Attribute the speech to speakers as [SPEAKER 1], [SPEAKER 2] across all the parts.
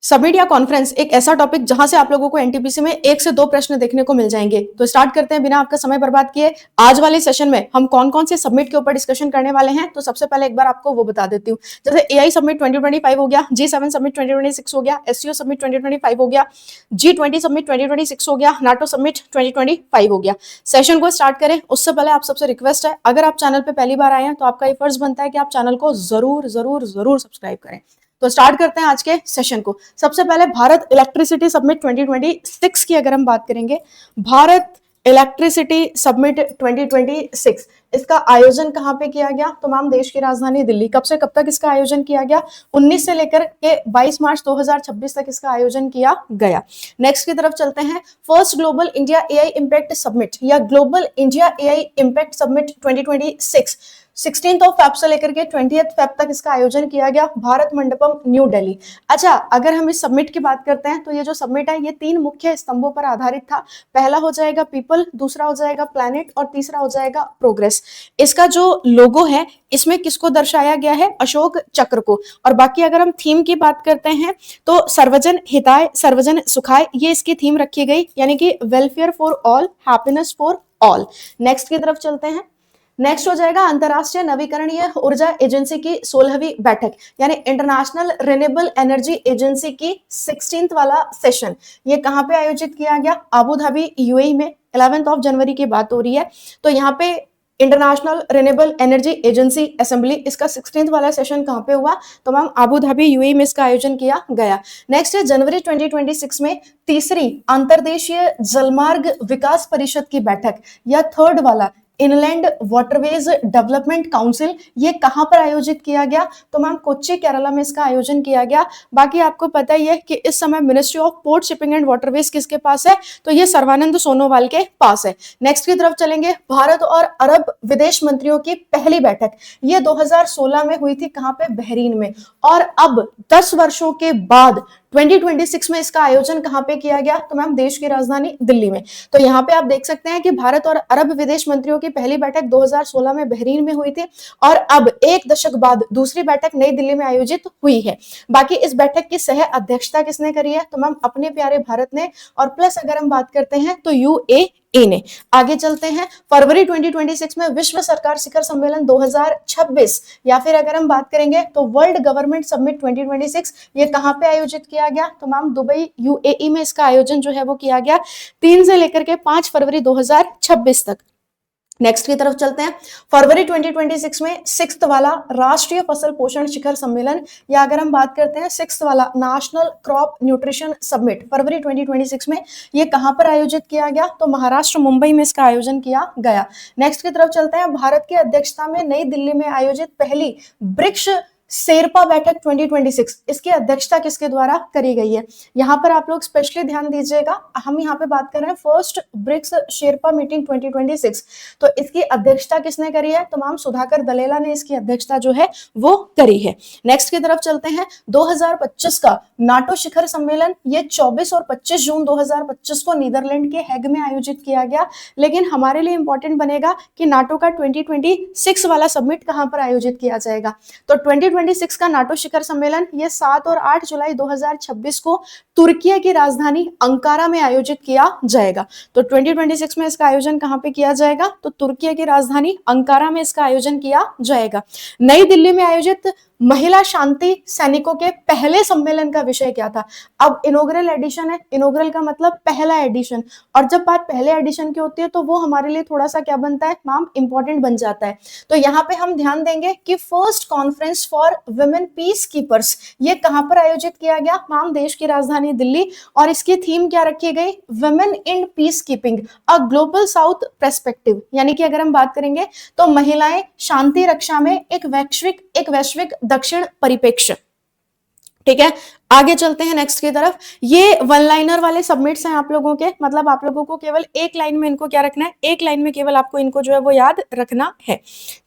[SPEAKER 1] Summit या conference एक ऐसा टॉपिक जहां से आप लोगों को एनटीपीसी में 1 से 2 प्रश्न देखने को मिल जाएंगे। तो स्टार्ट करते हैं बिना आपका समय बर्बाद किए। आज वाले सेशन में हम कौन कौन से सबमिट के ऊपर डिस्कशन करने वाले हैं, तो सबसे पहले एक बार आपको वो बता देती हूँ। जैसे एआई सबमिट 2025 हो गया, G7 सबमिट 2026 हो गया, एससीओ सबमिट 2025 हो गया, G20 सबमिट 2026 हो गया, नाटो सबमिट 2025 हो गया। सेशन को स्टार्ट करें उससे पहले आप सबसे रिक्वेस्ट है, अगर आप चैनल पे पहली बार आए हैं तो आपका ये फर्ज बनता है कि आप चैनल को जरूर जरूर जरूर सब्सक्राइब करें। तो स्टार्ट करते हैं आज के सेशन को। सबसे पहले भारत इलेक्ट्रिसिटी सबमिट 2026 की अगर हम बात करेंगे, भारत इलेक्ट्रिसिटी सबमिट 2026 इसका आयोजन कहां पे किया गया, तो मैम देश की राजधानी दिल्ली। कब से कब तक इसका आयोजन किया गया, 19 से लेकर के 22 मार्च 2026 तक इसका आयोजन किया गया। नेक्स्ट की तरफ चलते हैं। First global India AI impact summit या global India AI impact summit 2026 16 Feb से लेकर के 20 फेब तक इसका आयोजन किया गया, भारत मंडपम न्यू दिल्ली। अच्छा, अगर हम इस सबमिट की बात करते हैं तो ये जो सबमिट है ये 3 मुख्य स्तंभों पर आधारित था। पहला हो जाएगा पीपल, दूसरा हो जाएगा प्लैनेट और तीसरा हो जाएगा प्रोग्रेस। इसका जो लोगो है इसमें किसको दर्शाया गया है, अशोक चक्र को। और बाकी अगर हम थीम की बात करते हैं तो सर्वजन हिताय सर्वजन सुखाय ये इसकी थीम रखी गई, यानी कि welfare for all, happiness for all. Next की तरफ चलते हैं। नेक्स्ट हो जाएगा अंतरराष्ट्रीय नवीकरणीय ऊर्जा एजेंसी की 16वीं बैठक, यानी इंटरनेशनल रिन्यूएबल एनर्जी एजेंसी की 16th वाला सेशन। ये कहां पे आयोजित किया गया, अबू धाबी यूएई में। 11 जनवरी की बात हो रही है। तो यहाँ पे international renewable energy agency assembly इसका 16th वाला सेशन कहां पे हुआ, तो मैम अबू धाबी यूएई में इसका आयोजन किया गया। नेक्स्ट है जनवरी 2026 में तीसरी अंतरदेशीय जलमार्ग विकास परिषद की बैठक या थर्ड वाला इनलैंड वाटरवेज डेवलपमेंट काउंसिल, ये कहां पर आयोजित किया गया, तो मैम कोच्चि केरला में इसका आयोजन किया गया। बाकी आपको पता ही है कि इस समय ministry of port shipping and waterways किसके पास है, तो ये सर्बानंद सोनोवाल के पास है। नेक्स्ट की तरफ चलेंगे। भारत और अरब विदेश मंत्रियों की पहली बैठक ये 2016 में हुई थी, कहां पे, बहरीन में। और अब 10 वर्षों के बाद 2026 में इसका आयोजन कहां पे किया गया, तो मैम देश की राजधानी दिल्ली में। तो यहाँ पे आप देख सकते हैं कि भारत और अरब विदेश मंत्रियों की पहली बैठक 2016 में बहरीन में हुई थी और अब 1 दशक बाद दूसरी बैठक नई दिल्ली में आयोजित हुई है। बाकी इस बैठक की सह अध्यक्षता किसने करी है, तो मैम अपने प्यारे भारत ने। और प्लस अगर हम बात करते हैं तो यूएई ने। आगे चलते हैं। फरवरी 2026 में विश्व सरकार शिखर सम्मेलन 2026 या फिर अगर हम बात करेंगे तो वर्ल्ड गवर्नमेंट समिट 2026 ये कहां पे आयोजित किया गया, तो मैम दुबई यूएई में इसका आयोजन जो है वो किया गया 3 से लेकर के 5 फरवरी 2026 तक। नेक्स्ट की तरफ चलते हैं। फरवरी 2026 में 6th वाला राष्ट्रीय फसल पोषण शिखर सम्मेलन या अगर हम बात करते हैं 6th वाला नेशनल क्रॉप न्यूट्रिशन समिट फरवरी 2026 में ये कहां पर आयोजित किया गया, तो महाराष्ट्र मुंबई में इसका आयोजन किया गया। नेक्स्ट की तरफ चलते हैं। भारत की अध्यक्षता में नई दिल्ली में आयोजित पहली ब्रिक्स शेरपा बैठक 2026 इसकी अध्यक्षता किसके द्वारा करी गई है, यहां पर आप लोग स्पेशली ध्यान दीजिएगा। हम यहां पे बात कर रहे हैं फर्स्ट ब्रिक्स शेरपा मीटिंग 2026, तो इसकी अध्यक्षता किसने करी है, तो मैम सुधाकर दलेला ने इसकी अध्यक्षता जो है वो करी है। नेक्स्ट की तरफ चलते हैं। 2025 का नाटो शिखर सम्मेलन ये 24 और 25 जून 2025 को नीदरलैंड के हैग में आयोजित किया गया। लेकिन हमारे लिए इंपॉर्टेंट बनेगा कि नाटो का 2026 वाला समिट कहां पर आयोजित किया जाएगा, तो 2026 का नाटो शिखर सम्मेलन ये 7 और 8 जुलाई 2026 को तुर्की की राजधानी अंकारा में आयोजित किया जाएगा। तो 2026 में इसका आयोजन कहां पे किया जाएगा, तो तुर्की की राजधानी अंकारा में इसका आयोजन किया जाएगा। नई दिल्ली में आयोजित महिला शांति सैनिकों के पहले सम्मेलन का विषय क्या था, अब इनॉग्रल एडिशन है, इनॉग्रल का मतलब पहला एडिशन, और जब बात पहले एडिशन की होती है तो वो हमारे लिए थोड़ा सा क्या बनता है मैम, इंपॉर्टेंट बन जाता है। तो यहाँ पे हम ध्यान देंगे कि first conference for women peace keepers ये कहां पर आयोजित किया गया, मैम देश की राजधानी दिल्ली। और इसकी थीम क्या रखी गई, women in peace keeping a global south perspective, यानी कि अगर हम बात करेंगे तो महिलाएं शांति रक्षा में एक वैश्विक दक्षिण परिप्रेक्ष्य। ठीक है, आगे चलते हैं नेक्स्ट की तरफ। ये वन लाइनर वाले सबमिट्स हैं आप लोगों के, मतलब आप लोगों को केवल एक लाइन में इनको क्या रखना है, एक लाइन में केवल आपको इनको जो है वो याद रखना है।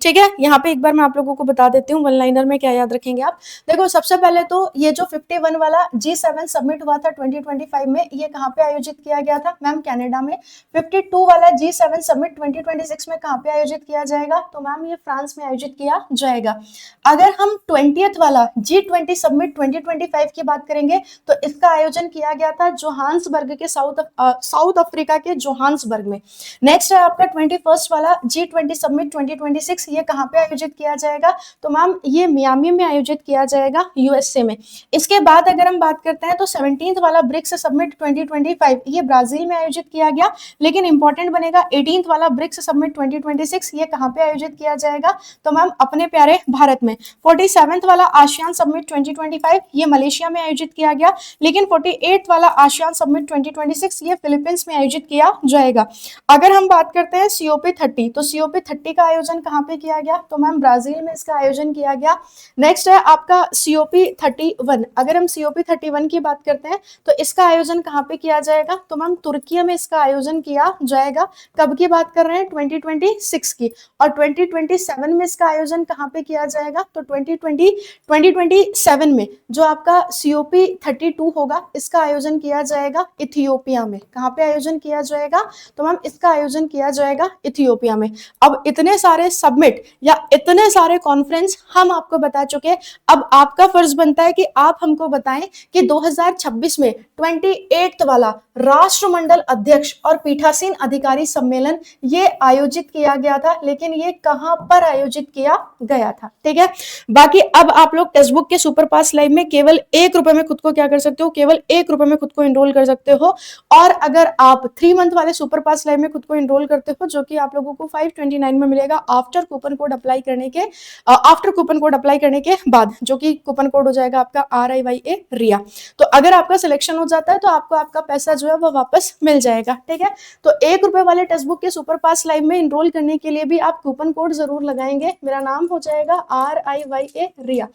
[SPEAKER 1] ठीक है, यहाँ पे एक बार मैं आप लोगों को बता देती हूँ वन लाइनर में क्या याद रखेंगे आप। देखो सबसे पहले तो ये जो 51 वाला G7 सबमिट हुआ था 2025 में ये कहाँ पे आयोजित किया गया था, मैम कनाडा में। 52 वाला G7 सबमिट 2026 में कहाँ पे आयोजित किया जाएगा, तो मैम ये फ्रांस में आयोजित किया जाएगा। अगर हम 20th वाला G20 सबमिट 2025 की बात करेंगे तो इसका आयोजन किया गया था जोहान्सबर्ग के साउथ अफ्रीका के जोहान्सबर्ग में। नेक्स्ट है आपका 21st वाला G20 समिट 2026, ये कहाँ पे आयोजित किया जाएगा? तो मैम ये मियामी में आयोजित किया जाएगा, यूएसए में। इसके बाद अगर हम बात करते हैं तो 17th वाला ब्रिक्स समिट 2025, ये ब्राजील में आयोजित किया गया, लेकिन इंपॉर्टेंट बनेगा 18th वाला ब्रिक्स समिट 2026, ये कहाँ पे आयोजित किया जाएगा? तो मैम अपने प्यारे भारत में। 47th वाला आसियान समिट 2025, ये मलेशिया में आयोजित किया गया, लेकिन 48th वाला आसियान समिट 2026 ये फिलीपींस में आयोजित किया जाएगा। अगर हम बात करते हैं COP30, तो COP30 का आयोजन कहाँ पे किया गया? तो मैम ब्राजील में इसका आयोजन किया गया। नेक्स्ट है आपका COP31, अगर हम COP31 की बात करते हैं तो इसका आयोजन कहाँ पे किया जाएगा? तो मैम तुर्की में इसका आयोजन किया जाएगा। कब की बात कर रहे हैं? 2026 की। और 2027 में इसका आयोजन कहाँ पे किया जाएगा? तो 2027 में जो आपका COP32 होगा इसका आयोजन किया जाएगा इथियोपिया में। कहाँ पे आयोजन किया जाएगा? तो मैम इसका आयोजन किया जाएगा इथियोपिया में। अब इतने सारे समिट या इतने सारे कॉन्फ्रेंस हम आपको बता चुके, अब आपका फर्ज बनता है कि आप हमको बताएं कि 2026 में 28 वाला राष्ट्रमंडल अध्यक्ष और पीठासीन अधिकारी सम्मेलन ये आयोजित किया गया था, लेकिन ये कहां पर आयोजित किया गया था? ठीक है, बाकी अब आप लोग टेक्स्ट बुक के सुपर पास लाइव में केवल ₹1 में खुद को क्या कर सकते हो? केवल ₹1 में खुद को एनरोल कर सकते हो। और अगर आप 3 मंथ वाले सुपर पास लाइव में खुद को एनरोल करते हो, जो कि आप लोगों को 529 में मिलेगा आफ्टर कूपन कोड अप्लाई करने के बाद, जो कि कूपन कोड हो जाएगा आपका RIYA रिया। तो अगर आपका सिलेक्शन हो जाता है तो आपको आपका पैसा जो है वो वापस मिल जाएगा। ठीक है, तो ₹1 वाले टेक्स्ट बुक के सुपर पास लाइव में एनरोल करने के लिए भी आप कूपन कोड जरूर लगाएंगे। मेरा नाम हो जाएगा RIYA रिया।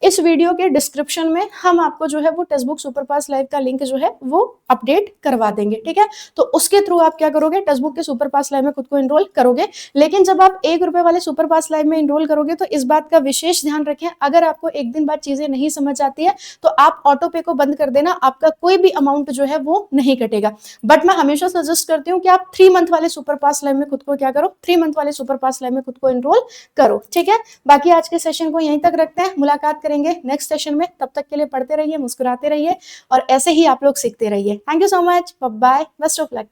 [SPEAKER 1] इस वीडियो के डिस्क्रिप्शन में हम आपको जो है वो टेक्स्ट बुक सुपर पास लाइव का लिंक जो है वो अपडेट करवा देंगे। ठीक है, तो उसके थ्रू आप क्या करोगे? टेक्स्ट बुक के सुपर पास लाइव में खुद को एनरोल करोगे। लेकिन जब आप ₹1 वाले सुपर पास लाइव में एनरोल करोगे तो इस बात का विशेष ध्यान रखें, अगर आपको एक दिन बाद चीजें नहीं समझ आती है तो आप ऑटो पे को बंद कर देना, आपका कोई भी अमाउंट जो है वो नहीं कटेगा। बट मैं हमेशा सजेस्ट करती हूँ कि आप 3 मंथ वाले सुपर पास लाइव में खुद को क्या करो? 3 मंथ वाले सुपर पास लाइव में खुद को एनरोल करो। ठीक है, बाकी आज के सेशन को यहीं तक रखते हैं, मुलाकात करेंगे नेक्स्ट सेशन में। तब तक के लिए पढ़ते रहिए, मुस्कुराते रहिए और ऐसे ही आप लोग सीखते रहिए। Thank you so much, bye, best of luck.